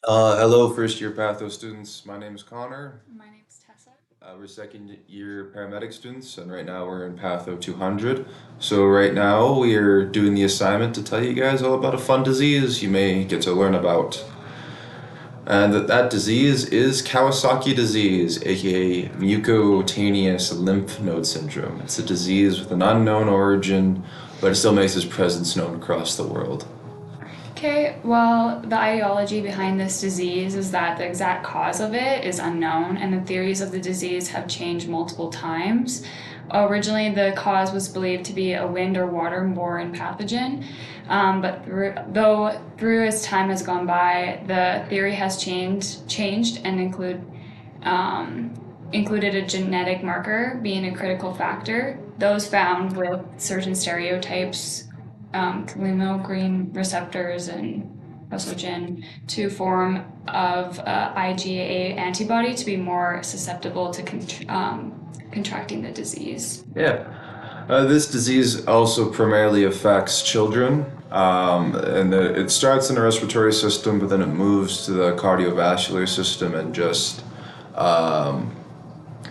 Hello, first year Patho students. My name is Connor. My name's Tessa. We're second year paramedic students, and right now we're in Patho 200. So, right now we are doing the assignment to tell you guys all about a fun disease you may get to learn about. And that disease is Kawasaki disease, aka mucocutaneous lymph node syndrome. It's a disease with an unknown origin, but it still makes its presence known across the world. Okay, well, the ideology behind this disease is that the exact cause of it is unknown, and the theories of the disease have changed multiple times. Originally, the cause was believed to be a wind or waterborne pathogen, but though through as time has gone by, the theory has changed and included a genetic marker being a critical factor. Those found with certain stereotypes, green receptors and estrogen to form of IgA antibody to be more susceptible to contracting the disease. Yeah. This disease also primarily affects children, it starts in the respiratory system, but then it moves to the cardiovascular system and just um,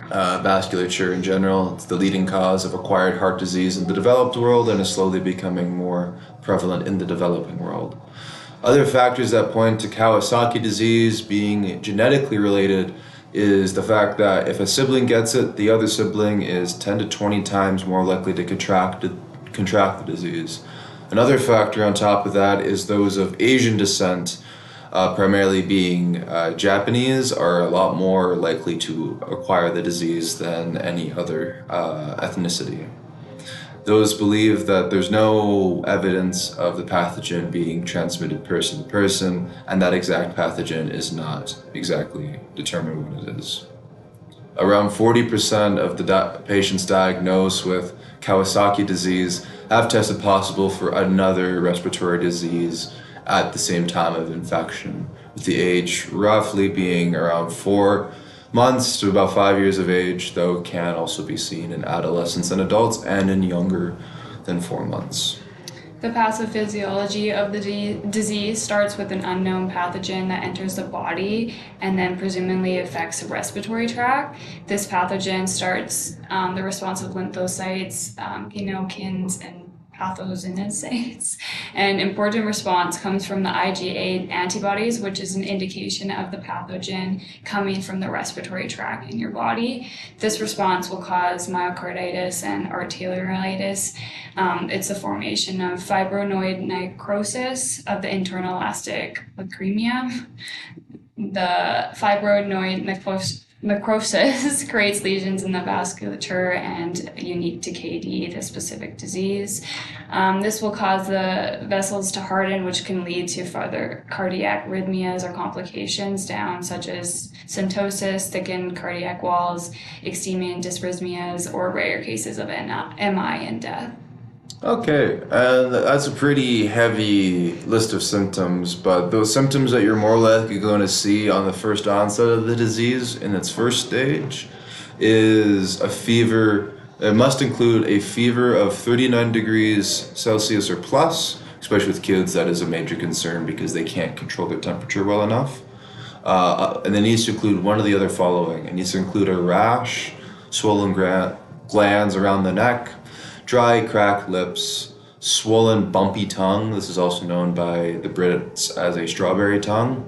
vasculature in general. It's the leading cause of acquired heart disease in the developed world and is slowly becoming more prevalent in the developing world. Other factors that point to Kawasaki disease being genetically related is the fact that if a sibling gets it, the other sibling is 10 to 20 times more likely to contract the disease. Another factor on top of that is those of Asian descent, primarily being Japanese, are a lot more likely to acquire the disease than any other ethnicity. Those believe that there's no evidence of the pathogen being transmitted person to person, and that exact pathogen is not exactly determined what it is. Around 40% of the patients diagnosed with Kawasaki disease have tested possible for another respiratory disease at the same time of infection, with the age roughly being around 4 months to about 5 years of age, though can also be seen in adolescents and adults and in younger than 4 months. The pathophysiology of the disease starts with an unknown pathogen that enters the body and then presumably affects the respiratory tract. This pathogen starts the response of lymphocytes, kinokins, and pathocytocytes. An important response comes from the IgA antibodies, which is an indication of the pathogen coming from the respiratory tract in your body. This response will cause myocarditis and arteriolitis. It's the formation of fibrinoid necrosis of the internal elastic leukemia. The fibroid necrosis creates lesions in the vasculature and unique to KD, the specific disease. This will cause the vessels to harden, which can lead to further cardiac arrhythmias or complications down, such as stenosis, thickened cardiac walls, ischemia and dysrhythmias, or rare cases of MI and death. Okay, and that's a pretty heavy list of symptoms, but those symptoms that you're more likely going to see on the first onset of the disease in its first stage is a fever. It must include a fever of 39 degrees Celsius or plus, especially with kids, that is a major concern because they can't control their temperature well enough. And it needs to include one of the other following. It needs to include a rash, swollen glands around the neck, dry, cracked lips, swollen, bumpy tongue. This is also known by the Brits as a strawberry tongue.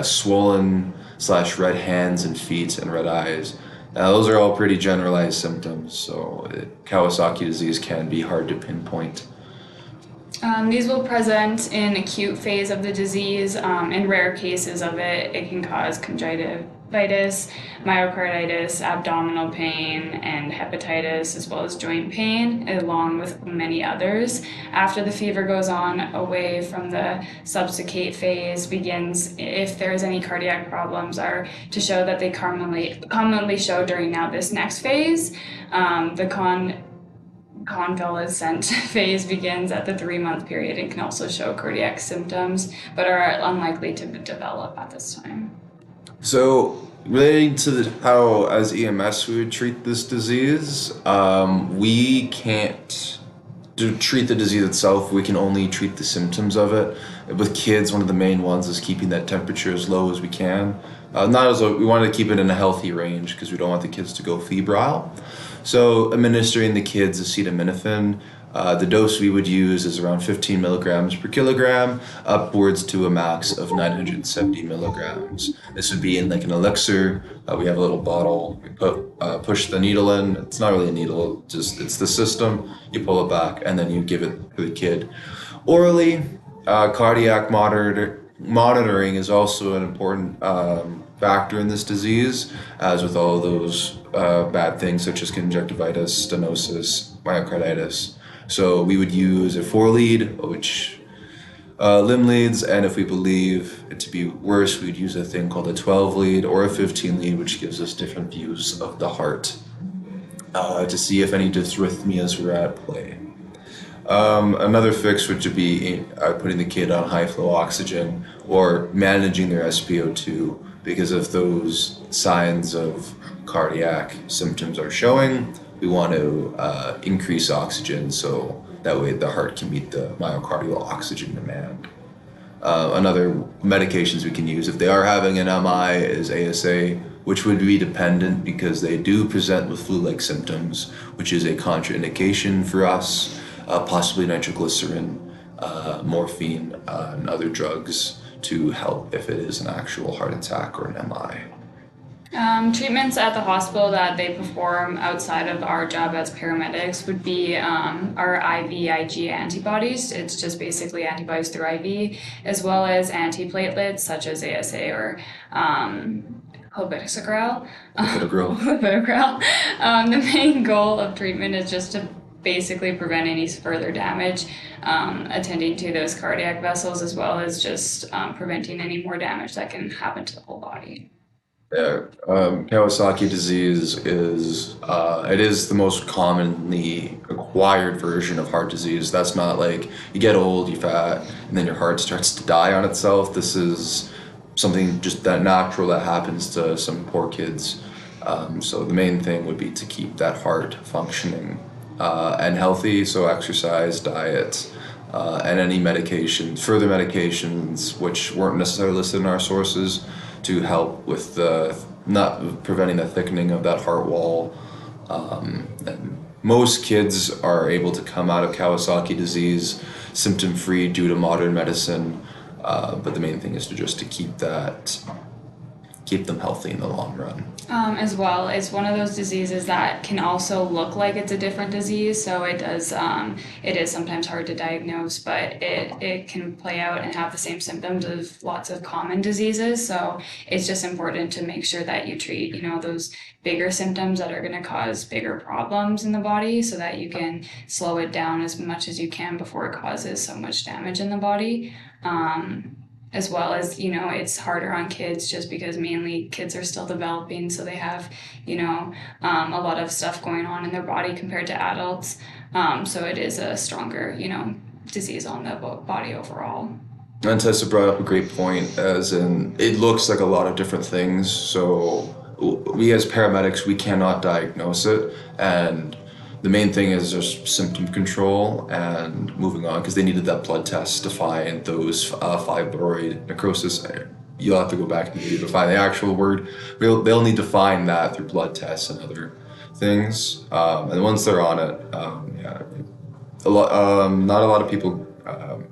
Swollen slash red hands and feet and red eyes. Those are all pretty generalized symptoms, so Kawasaki disease can be hard to pinpoint. These will present in acute phase of the disease. In rare cases of it, it can cause conjunctivitis, myocarditis, abdominal pain, and hepatitis, as well as joint pain, along with many others. After the fever goes on away from the subsicate phase begins, if there's any cardiac problems, are to show that they commonly show during now this next phase. The convalescent phase begins at the 3 month period and can also show cardiac symptoms, but are unlikely to develop at this time. So, relating to how, as EMS, we would treat this disease, we can't treat the disease itself. We can only treat the symptoms of it. With kids, one of the main ones is keeping that temperature as low as we can. Not as low, we want to keep it in a healthy range because we don't want the kids to go febrile. So administering the kids acetaminophen, the dose we would use is around 15 milligrams per kilogram, upwards to a max of 970 milligrams. This would be in like an elixir. We have a little bottle. We push the needle in. It's not really a needle, just it's the system. You pull it back, and then you give it to the kid. Orally, cardiac monitoring is also an important factor in this disease, as with all those bad things such as conjunctivitis, stenosis, myocarditis. So we would use a 4-lead, which limb leads, and if we believe it to be worse, we'd use a thing called a 12-lead or a 15-lead, which gives us different views of the heart to see if any dysrhythmias were at play. Another fix would be putting the kid on high flow oxygen or managing their SpO2, because if those signs of cardiac symptoms are showing, we want to increase oxygen so that way the heart can meet the myocardial oxygen demand. Another medications we can use if they are having an MI is ASA, which would be dependent because they do present with flu-like symptoms, which is a contraindication for us. Possibly nitroglycerin, morphine, and other drugs to help if it is an actual heart attack or an MI. Treatments at the hospital that they perform outside of our job as paramedics would be our IVIG antibodies. It's just basically antibodies through IV, as well as antiplatelets such as ASA or clopidogrel. Clopidogrel. The main goal of treatment is just to basically prevent any further damage, attending to those cardiac vessels, as well as just preventing any more damage that can happen to the whole body. Yeah, Kawasaki disease is it is the most commonly acquired version of heart disease. That's not like you get old, you fat, and then your heart starts to die on itself. This is something just that natural that happens to some poor kids. So the main thing would be to keep that heart functioning and healthy. So exercise, diet, and any medications, further medications, which weren't necessarily listed in our sources, to help with the not preventing the thickening of that heart wall. And most kids are able to come out of Kawasaki disease symptom-free due to modern medicine, but the main thing is to keep them healthy in the long run. As well, it's one of those diseases that can also look like it's a different disease, so it is sometimes hard to diagnose, but it can play out and have the same symptoms of lots of common diseases. So it's just important to make sure that you treat, those bigger symptoms that are going to cause bigger problems in the body, so that you can slow it down as much as you can before it causes so much damage in the body. As well as, it's harder on kids just because mainly kids are still developing, so they have, a lot of stuff going on in their body compared to adults. So it is a stronger, disease on the body overall. And Tessa brought up a great point, as in it looks like a lot of different things. So we as paramedics, we cannot diagnose it, and the main thing is just symptom control and moving on, because they needed that blood test to find those fibroid necrosis. You'll have to go back and to find the actual word. They'll need to find that through blood tests and other things. And once they're on it, not a lot of people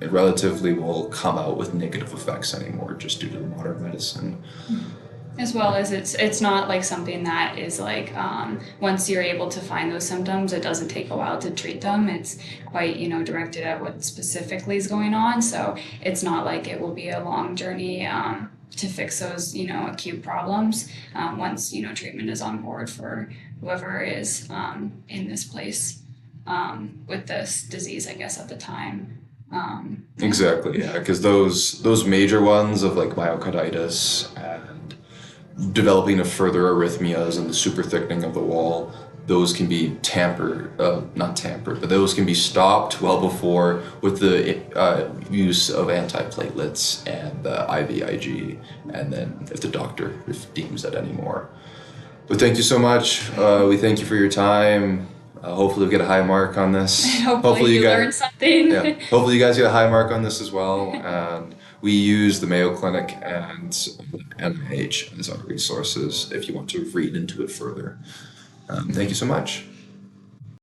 relatively will come out with negative effects anymore, just due to the modern medicine. As well as it's not like something that is like once you're able to find those symptoms, it doesn't take a while to treat them. It's quite directed at what specifically is going on. So it's not like it will be a long journey to fix those acute problems once treatment is on board for whoever is in this place with this disease, I guess, at the time. Exactly, yeah, because those major ones of like myocarditis and developing of further arrhythmias and the super thickening of the wall, those can be but those can be stopped well before with the use of antiplatelets and the IVIG, and then if the doctor deems that anymore. But thank you so much. We thank you for your time. Hopefully we get a high mark on this. Hopefully you guys, learned something. yeah, hopefully you guys get a high mark on this as well. And we use the Mayo Clinic and NIH as our resources if you want to read into it further. Thank you so much.